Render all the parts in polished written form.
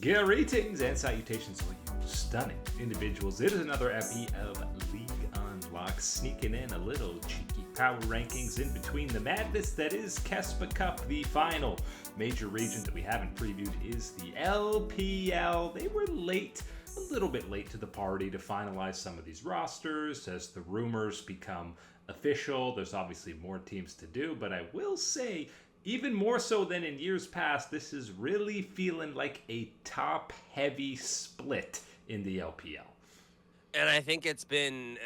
Greetings and salutations, all you stunning individuals. It is another epi of League Unlocked, sneaking in a little cheeky power rankings in between the madness that is Kespa Cup. The final major region that we haven't previewed is the LPL. They were late, a little bit late to the party to finalize some of these rosters as the rumors become official. There's obviously more teams to do, but I will say, even more so than in years past, this is really feeling like a top-heavy split in the LPL. And I think it's been,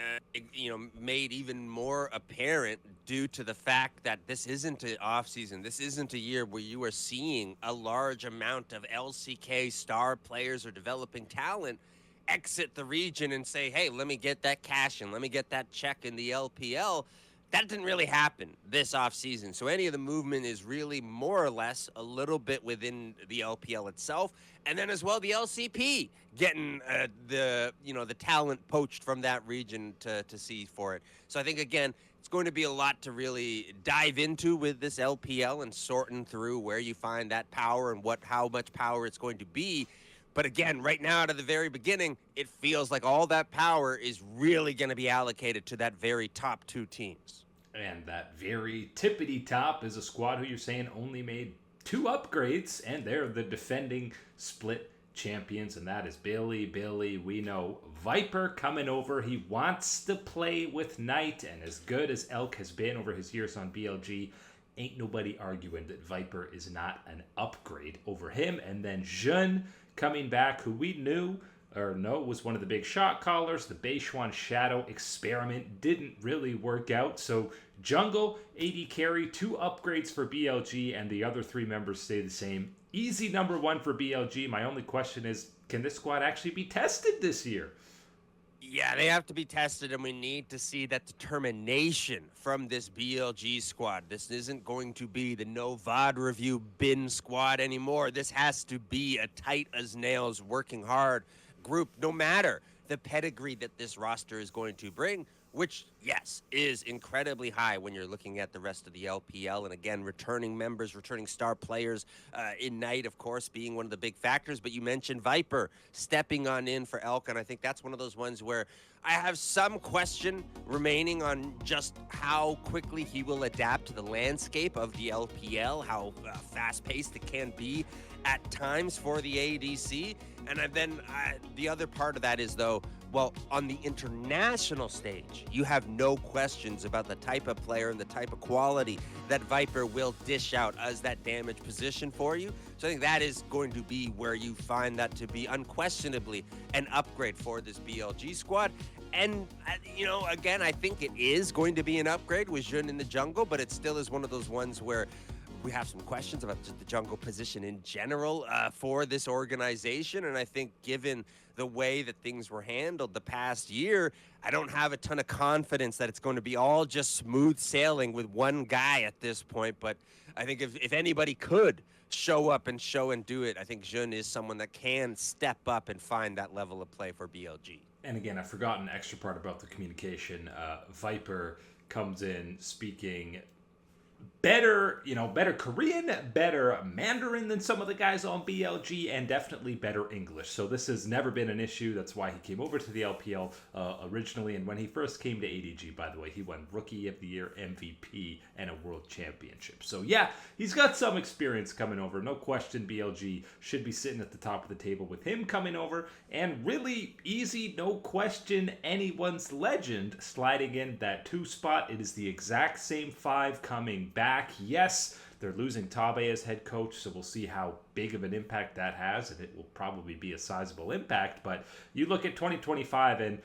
made even more apparent due to the fact that this isn't an off-season. This isn't a year where you are seeing a large amount of LCK star players or developing talent exit the region and say, hey, let me get that cash and let me get that check in the LPL. That didn't really happen this offseason. So any of the movement is really more or less a little bit within the LPL itself. And then as well, the LCP getting the talent poached from that region to see for it. So I think, again, it's going to be a lot to really dive into with this LPL and sorting through where you find that power and how much power it's going to be. But again, right now, out of the very beginning, it feels like all that power is really going to be allocated to that very top two teams. And that very tippity top is a squad who you're saying only made 2 upgrades, and they're the defending split champions, and that is Billy. We know Viper coming over. He wants to play with Knight, and as good as Elk has been over his years on BLG, ain't nobody arguing that Viper is not an upgrade over him. And then Jun coming back, who we knew was one of the big shot callers. The Beishuan Shadow experiment didn't really work out. So jungle, AD carry, 2 upgrades for BLG, and the other 3 members stay the same. Easy number 1 for BLG. My only question is, can this squad actually be tested this year? Yeah, they have to be tested, and we need to see that determination from this BLG squad. This isn't going to be the no VOD review bin squad anymore. This has to be a tight as nails, working hard group, no matter the pedigree that this roster is going to bring, which, yes, is incredibly high when you're looking at the rest of the LPL. And again, returning members, returning star players, in Knight, of course, being one of the big factors. But you mentioned Viper stepping on in for Elk, and I think that's one of those ones where I have some question remaining on just how quickly he will adapt to the landscape of the LPL, how fast-paced it can be at times for the ADC. And then the other part of that is, though, well, on the international stage, you have no questions about the type of player and the type of quality that Viper will dish out as that damage position for you. So I think that is going to be where you find that to be unquestionably an upgrade for this BLG squad. And, again, I think it is going to be an upgrade with Jun in the jungle, but it still is one of those ones where we have some questions about just the jungle position in general for this organization. And I think given the way that things were handled the past year, I don't have a ton of confidence that it's going to be all just smooth sailing with one guy at this point. But I think if anybody could show up and show and do it, I think Jun is someone that can step up and find that level of play for BLG. And again, I forgot an extra part about the communication. Viper comes in speaking better Korean, better Mandarin than some of the guys on BLG, and definitely better English. So this has never been an issue. That's why he came over to the LPL originally. And when he first came to ADG, by the way, he won Rookie of the Year, MVP, and a World Championship. So yeah, he's got some experience coming over. No question BLG should be sitting at the top of the table with him coming over. And really easy, no question, anyone's legend sliding in that 2 spot. It is the exact same 5 coming back. Yes, they're losing Tabe as head coach, so we'll see how big of an impact that has, and it will probably be a sizable impact. But you look at 2025, and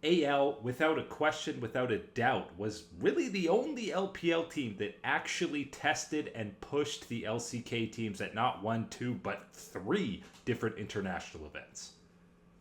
AL, without a question, without a doubt, was really the only LPL team that actually tested and pushed the LCK teams at not 1, 2, but 3 different international events.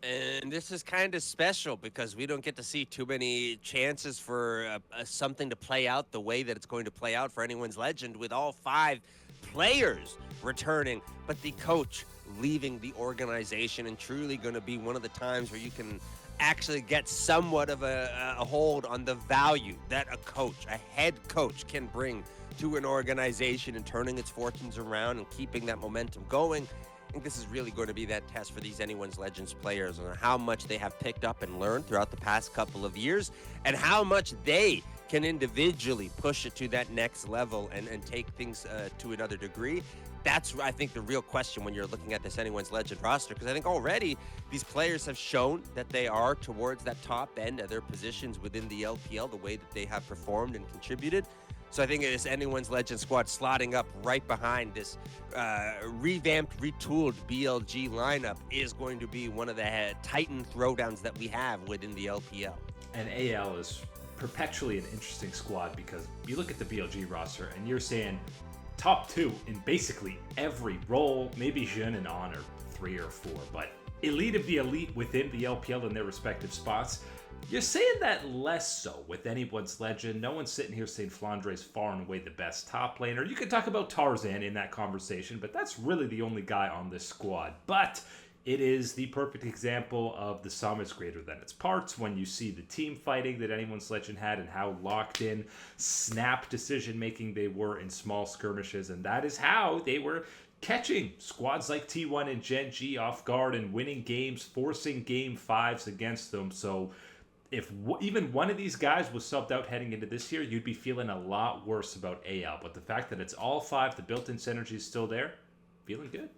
And this is kind of special because we don't get to see too many chances for something to play out the way that it's going to play out for anyone's legend, with all 5 players returning, but the coach leaving the organization, and truly going to be one of the times where you can actually get somewhat of a hold on the value that a head coach can bring to an organization and turning its fortunes around and keeping that momentum going. think this is really going to be that test for these Anyone's Legends players on how much they have picked up and learned throughout the past couple of years and how much they can individually push it to that next level and take things to another degree. That's, I think, the real question when you're looking at this Anyone's Legend roster, because I think already these players have shown that they are towards that top end of their positions within the LPL, the way that they have performed and contributed. So I think this Anyone's Legend squad slotting up right behind this revamped, retooled BLG lineup is going to be one of the Titan throwdowns that we have within the LPL. And AL is perpetually an interesting squad because you look at the BLG roster and you're saying top 2 in basically every role, maybe Jun and On are 3 or 4, but elite of the elite within the LPL in their respective spots. You're saying that less so with Anyone's Legend. No one's sitting here saying Flandre is far and away the best top laner. You could talk about Tarzan in that conversation, but that's really the only guy on this squad. But it is the perfect example of the sum is greater than its parts when you see the team fighting that Anyone's Legend had and how locked in, snap decision making they were in small skirmishes, and that is how they were catching squads like T1 and Gen G off guard and winning games, forcing game 5s against them. So if even one of these guys was subbed out heading into this year, you'd be feeling a lot worse about AL. But the fact that it's all 5, the built-in synergy is still there, feeling good.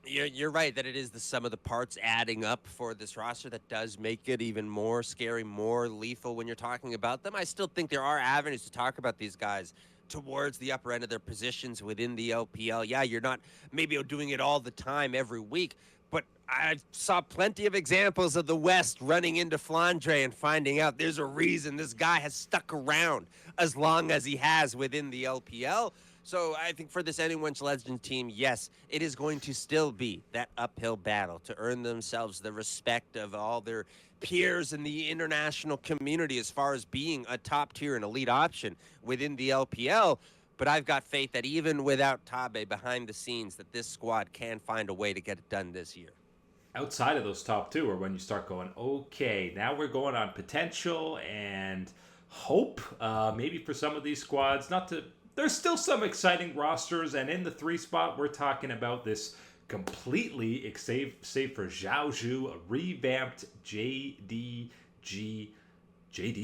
You're right that it is the sum of the parts adding up for this roster that does make it even more scary, more lethal when you're talking about them. I still think there are avenues to talk about these guys towards the upper end of their positions within the LPL. Yeah, you're not maybe doing it all the time every week, but I saw plenty of examples of the West running into Flandre and finding out there's a reason this guy has stuck around as long as he has within the LPL. So I think for this Anyone's Legend team, yes, it is going to still be that uphill battle to earn themselves the respect of all their peers in the international community as far as being a top tier and elite option within the LPL. But I've got faith that even without Tabe behind the scenes, that this squad can find a way to get it done this year. Outside of those top 2 are when you start going, okay, now we're going on potential and hope. Maybe for some of these squads, there's still some exciting rosters, and in the 3 spot, we're talking about this completely, save for Zhaozhou, a revamped JD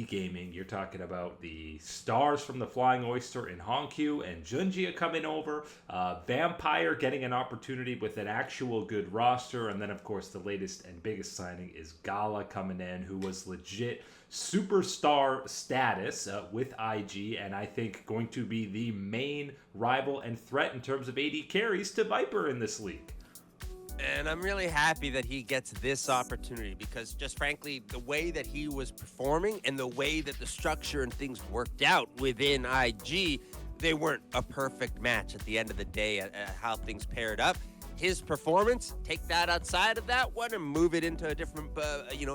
Gaming. You're talking about the stars from the Flying Oyster in Honkyu and Junji coming over. Vampire getting an opportunity with an actual good roster. And then, of course, the latest and biggest signing is Gala coming in, who was legit superstar status with IG. And I think going to be the main rival and threat in terms of AD carries to Viper in this league. And I'm really happy that he gets this opportunity because just frankly, the way that he was performing and the way that the structure and things worked out within IG, they weren't a perfect match at the end of the day at how things paired up. His performance, take that outside of that one and move it into a different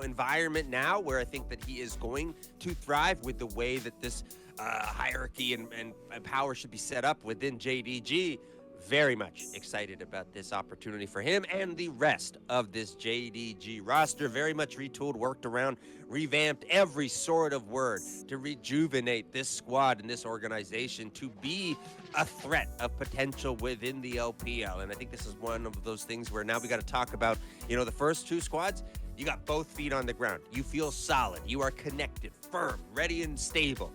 environment now where I think that he is going to thrive with the way that this hierarchy and power should be set up within JDG. Very much excited about this opportunity for him and the rest of this JDG roster. Very much retooled, worked around, revamped every sort of word to rejuvenate this squad and this organization to be a threat of potential within the LPL. And I think this is one of those things where now we got to talk about, the first 2 squads. You got both feet on the ground. You feel solid. You are connected, firm, ready, and stable.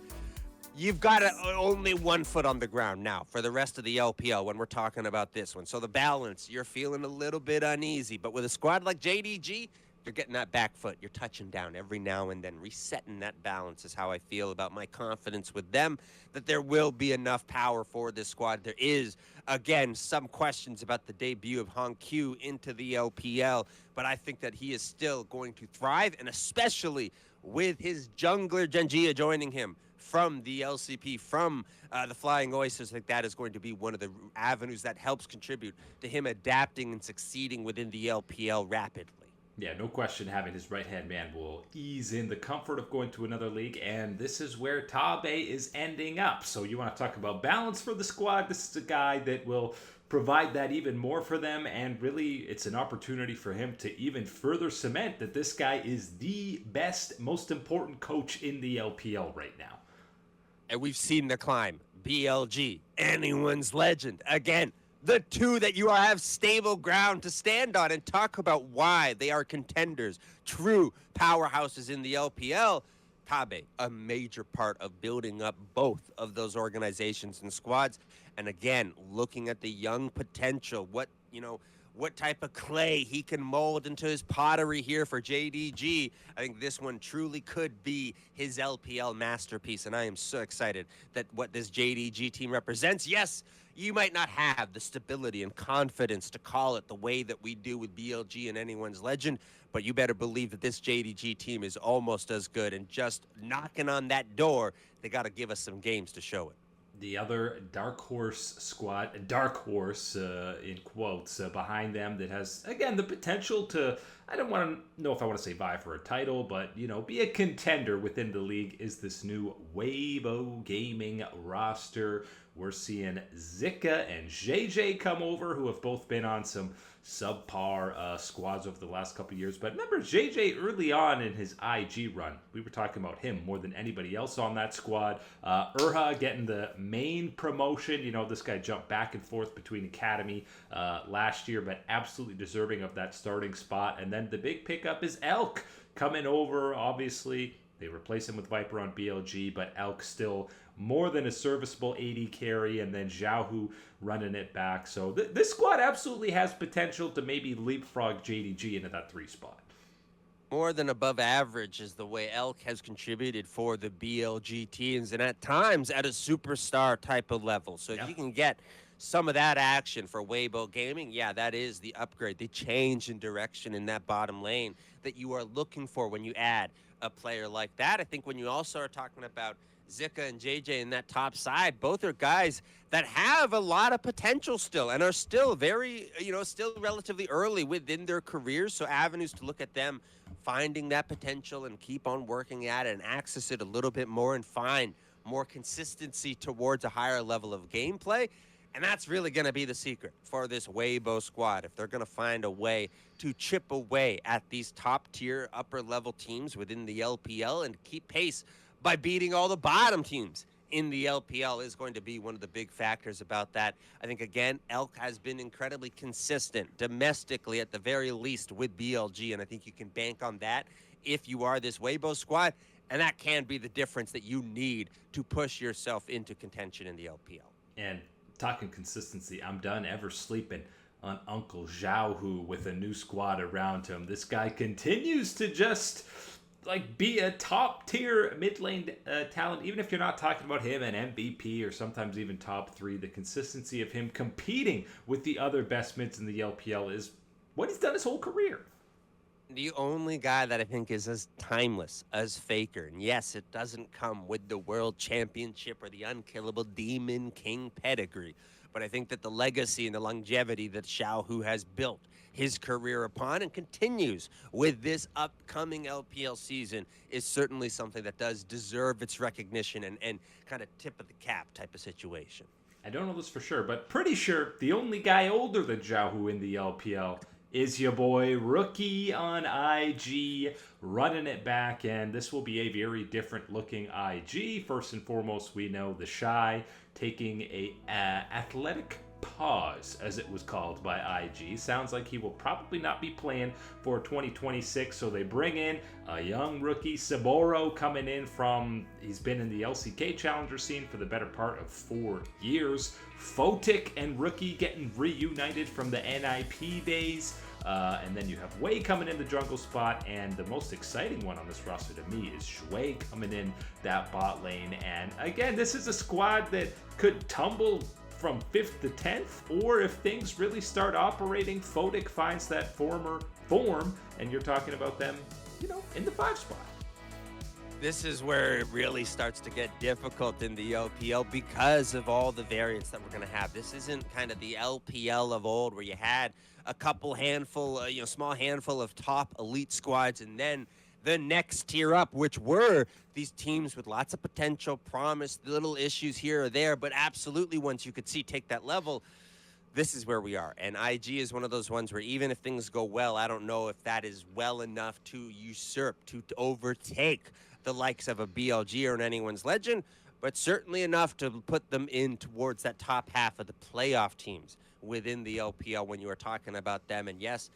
You've got only 1 foot on the ground now for the rest of the LPL when we're talking about this one. So the balance, you're feeling a little bit uneasy. But with a squad like JDG, you're getting that back foot. You're touching down every now and then. Resetting that balance is how I feel about my confidence with them, that there will be enough power for this squad. There is, again, some questions about the debut of Honkyu into the LPL, but I think that he is still going to thrive, and especially with his jungler Genjia joining him from the LCP, from the Flying Oysters. I think that is going to be one of the avenues that helps contribute to him adapting and succeeding within the LPL rapidly. Yeah, no question having his right-hand man will ease in the comfort of going to another league, and this is where Tabe is ending up. So you want to talk about balance for the squad. This is a guy that will provide that even more for them, and really it's an opportunity for him to even further cement that this guy is the best, most important coach in the LPL right now. And we've seen the climb. BLG, Anyone's Legend. Again, the two that you have stable ground to stand on and talk about why they are contenders, true powerhouses in the LPL. Tabe, a major part of building up both of those organizations and squads. And again, looking at the young potential, what type of clay he can mold into his pottery here for JDG. I think this one truly could be his LPL masterpiece, and I am so excited that what this JDG team represents. Yes, you might not have the stability and confidence to call it the way that we do with BLG and Anyone's Legend, but you better believe that this JDG team is almost as good, and just knocking on that door, they got to give us some games to show it. The other dark horse squad, dark horse in quotes, behind them that has, again, the potential to, I don't want to know if I want to say vie for a title, but, be a contender within the league is this new Weibo Gaming roster. We're seeing Zika and JJ come over, who have both been on some subpar squads over the last couple of years. But remember, JJ early on in his IG run, we were talking about him more than anybody else on that squad. Urha getting the main promotion. This guy jumped back and forth between Academy last year, but absolutely deserving of that starting spot. And then the big pickup is Elk coming over, obviously. They replace him with Viper on BLG, but Elk still more than a serviceable AD carry, and then Xiaohu running it back. So this squad absolutely has potential to maybe leapfrog JDG into that 3 spot. More than above average is the way Elk has contributed for the BLG teams, and at times at a superstar type of level. So if you can get some of that action for Weibo Gaming, yeah, that is the upgrade, the change in direction in that bottom lane that you are looking for when you add a player like that. I think when you also are talking about Zika and JJ in that top side, both are guys that have a lot of potential still and are still very, still relatively early within their careers. So avenues to look at them finding that potential and keep on working at it and access it a little bit more and find more consistency towards a higher level of gameplay. And that's really going to be the secret for this Weibo squad. If they're going to find a way to chip away at these top tier upper level teams within the LPL and keep pace by beating all the bottom teams in the LPL is going to be one of the big factors about that. I think, again, Elk has been incredibly consistent domestically at the very least with BLG, and I think you can bank on that if you are this Weibo squad, and that can be the difference that you need to push yourself into contention in the LPL. And talking consistency, I'm done ever sleeping on Uncle Xiaohu with a new squad around him. This guy continues to just be a top tier mid lane talent, even if you're not talking about him and MVP or sometimes even top 3. The consistency of him competing with the other best mids in the LPL is what he's done his whole career. The only guy that I think is as timeless as Faker, and yes, it doesn't come with the World Championship or the unkillable Demon King pedigree, but I think that the legacy and the longevity that Xiaohu has built his career upon and continues with this upcoming LPL season is certainly something that does deserve its recognition and kind of tip of the cap type of situation. I don't know this for sure, but pretty sure the only guy older than Xiaohu in the LPL is your boy Rookie on IG, running it back, and this will be a very different looking IG. First and foremost, we know the Shy taking a athletic pause, as it was called by IG. Sounds like he will probably not be playing for 2026, so they bring in a young rookie, Saboro, coming in from, he's been in the LCK Challenger scene for the better part of 4 years. Photic and Rookie getting reunited from the NIP days. And then you have Wei coming in the jungle spot, and the most exciting one on this roster to me is Shui coming in that bot lane. And again, this is a squad that could tumble from 5th to 10th, or if things really start operating, Photic finds that former form, and you're talking about them, in the 5 spot. This is where it really starts to get difficult in the LPL because of all the variants that we're going to have. This isn't kind of the LPL of old where you had a couple handful, small handful of top elite squads, and then the next tier up, which were these teams with lots of potential, promise, little issues here or there, but absolutely once you could see take that level, this is where we are. And IG is one of those ones where even if things go well, I don't know if that is well enough to usurp, to overtake the likes of a BLG or an Anyone's Legend, but certainly enough to put them in towards that top half of the playoff teams within the LPL when you are talking about them. And yes,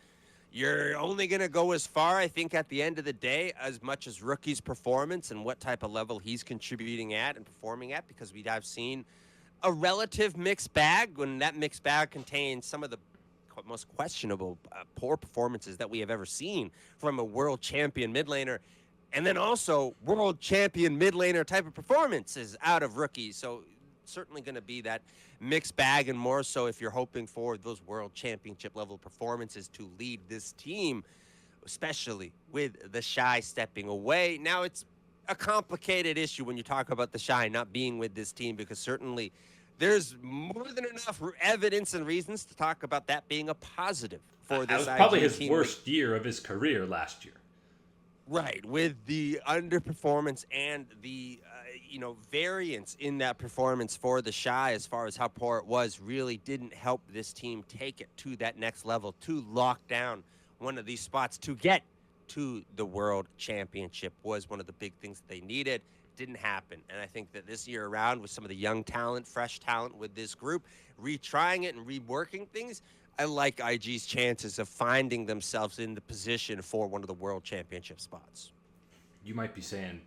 you're only going to go as far, I think, at the end of the day, as much as Rookie's performance and what type of level he's contributing at and performing at, because we have seen a relative mixed bag when that mixed bag contains some of the most questionable, poor performances that we have ever seen from a world champion mid laner. And then also world champion mid laner type of performances out of Rookie. So certainly going to be that mixed bag, and more so if you're hoping for those world championship level performances to lead this team, especially with the Shy stepping away. Now, it's a complicated issue when you talk about the Shy not being with this team, because certainly there's more than enough evidence and reasons to talk about that being a positive for this. That was probably IG his team. worst year of his career last year. Right, with the underperformance and the variance in that performance for the Shy, as far as how poor it was, really didn't help this team take it to that next level, to lock down one of these spots, to get to the World Championship was one of the big things that they needed. Didn't happen. And I think that this year around, with some of the young talent, fresh talent with this group, retrying it and reworking things, I like IG's chances of finding themselves in the position for one of the World Championship spots. You might be saying,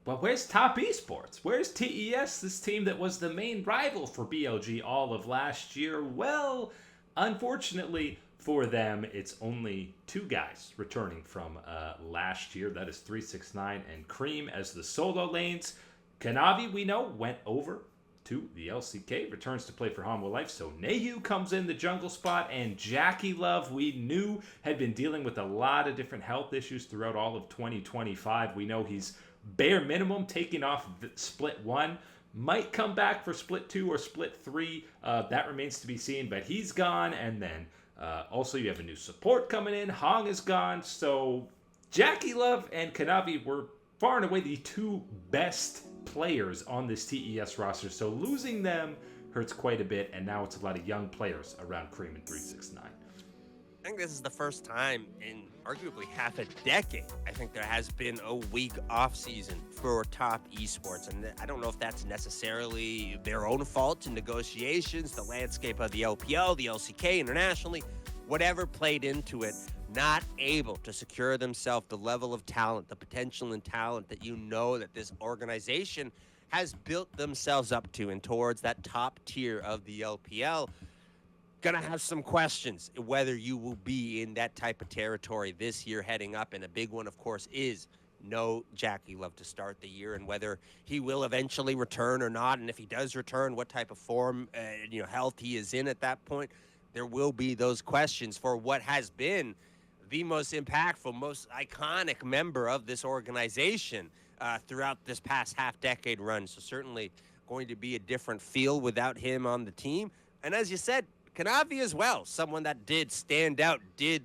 well, where's Top Esports? Where's TES, this team that was the main rival for BLG all of last year? Well, unfortunately for them, it's only two guys returning from last year. That is 369 and Cream as the solo lanes. Kanavi, we know, went over to the LCK, returns to play for Hanwha Life. So Nehu comes in the jungle spot, and Jackie Love, we knew, had been dealing with a lot of different health issues throughout all of 2025. We know he's bare minimum taking off Split 1. Might come back for Split 2 or Split 3. That remains to be seen, but he's gone. And then also you have a new support coming in. Hong is gone. So Jackie Love and Kanavi were far and away the two best players on this TES roster. So losing them hurts quite a bit, and now it's a lot of young players around Cream and 369. I think this is the first time in arguably half a decade, I think there has been a week off season for Top Esports. And I don't know if that's necessarily their own fault in negotiations, the landscape of the LPL, the LCK internationally, whatever played into it, not able to secure themselves the level of talent, the potential and talent that you know that this organization has built themselves up to and towards that top tier of the LPL. Gonna have some questions whether you will be in that type of territory this year heading up, and a big one, of course, is no Jackie Love to start the year, and whether he will eventually return or not, and if he does return, what type of form, health he is in at that point. There will be those questions for what has been the most impactful, most iconic member of this organization throughout this past half-decade run. So certainly going to be a different feel without him on the team. And as you said, Kanavi as well, someone that did stand out, did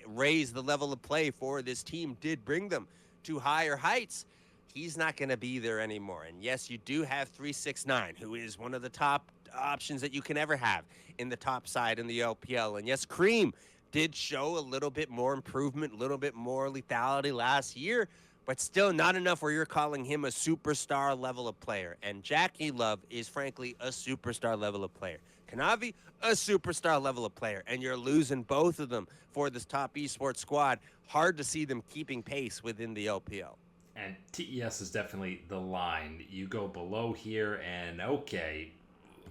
raise the level of play for this team, did bring them to higher heights. He's not going to be there anymore. And yes, you do have 369, who is one of the top options that you can ever have in the top side in the LPL. And yes, Cream did show a little bit more improvement, a little bit more lethality last year, but still not enough where you're calling him a superstar level of player. And Jackie Love is frankly a superstar level of player. Kanavi, a superstar level of player, and you're losing both of them for this Top Esports squad. Hard to see them keeping pace within the LPL. And TES is definitely the line. You go below here, and okay,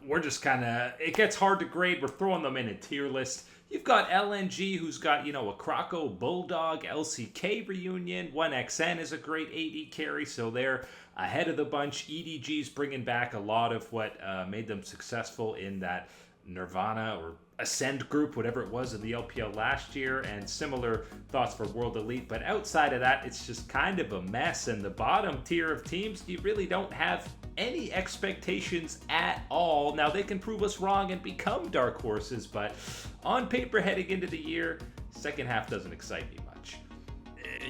we're just kind of, it gets hard to grade. We're throwing them in a tier list. You've got LNG, who's got, a Croco Bulldog LCK reunion. 1XN is a great AD carry, so they're ahead of the bunch. EDG's bringing back a lot of what made them successful in that Nirvana or Ascend group, whatever it was in the LPL last year, and similar thoughts for World Elite. But outside of that, it's just kind of a mess. And the bottom tier of teams, you really don't have any expectations at all. Now, they can prove us wrong and become dark horses, but on paper heading into the year, second half doesn't excite me much.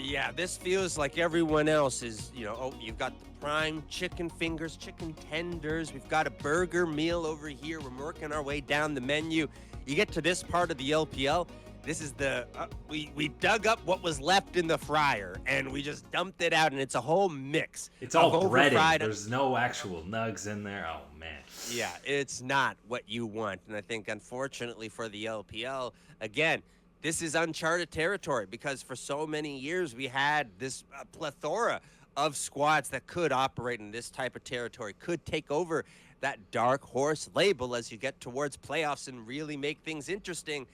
Yeah, this feels like everyone else is, you've got the prime chicken fingers, chicken tenders. We've got a burger meal over here. We're working our way down the menu. You get to this part of the LPL, this is the we dug up what was left in the fryer and we just dumped it out, and it's a whole mix. It's all of breading. overfried. There's no actual nugs in there. Oh man. Yeah, it's not what you want. And I think, unfortunately for the LPL, again, this is uncharted territory because for so many years we had this plethora of squads that could operate in this type of territory, could take over that dark horse label as you get towards playoffs and really make things interesting.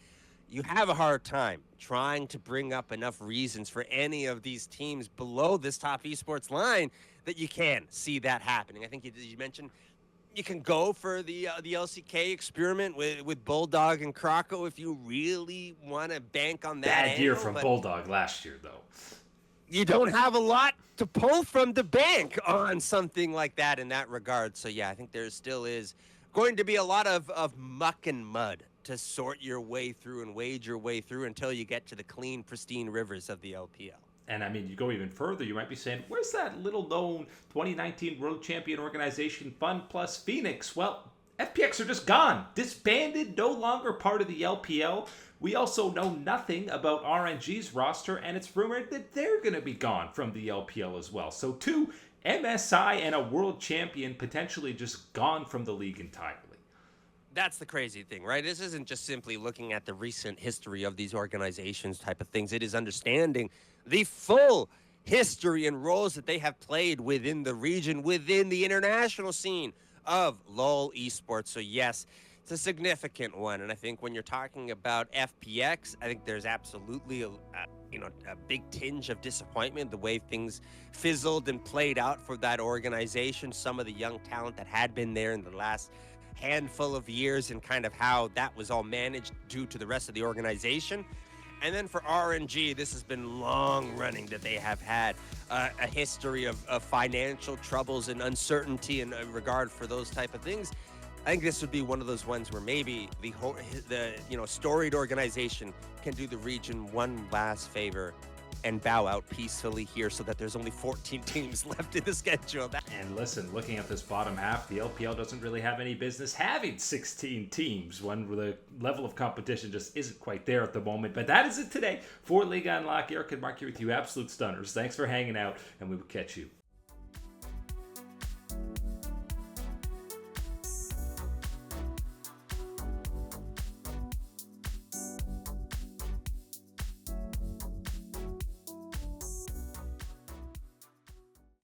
You have a hard time trying to bring up enough reasons for any of these teams below this top esports line that you can see that happening. I think you mentioned you can go for the LCK experiment with Bulldog and Croco if you really want to bank on that. Bad year from Bulldog last year, though. You don't have a lot to pull from the bank on something like that in that regard. So, yeah, I think there still is going to be a lot of muck and mud to sort your way through and wade your way through until you get to the clean, pristine rivers of the LPL. And I mean, you go even further, you might be saying, where's that little known 2019 World Champion organization, Fun Plus Phoenix? Well, FPX are just gone. Disbanded, no longer part of the LPL. We also know nothing about RNG's roster, and it's rumored that they're going to be gone from the LPL as well. So two MSI and a world champion potentially just gone from the league entirely. That's the crazy thing, right? This isn't just simply looking at the recent history of these organizations type of things. It is understanding the full history and roles that they have played within the region, within the international scene of LoL esports. So yes, it's a significant one. And I think when you're talking about FPX, I think there's absolutely a big tinge of disappointment, the way things fizzled and played out for that organization. Some of the young talent that had been there in the last handful of years and kind of how that was all managed due to the rest of the organization. And then for RNG, this has been long running that they have had a history of financial troubles and uncertainty in regard for those type of things. I think this would be one of those ones where maybe the storied organization can do the region one last favor and bow out peacefully here so that there's only 14 teams left in the schedule. And listen, looking at this bottom half, the LPL doesn't really have any business having 16 teams when the level of competition just isn't quite there at the moment. But that is it today for Liga Unlock. Eric and Mark here with you, absolute stunners. Thanks for hanging out, and we will catch you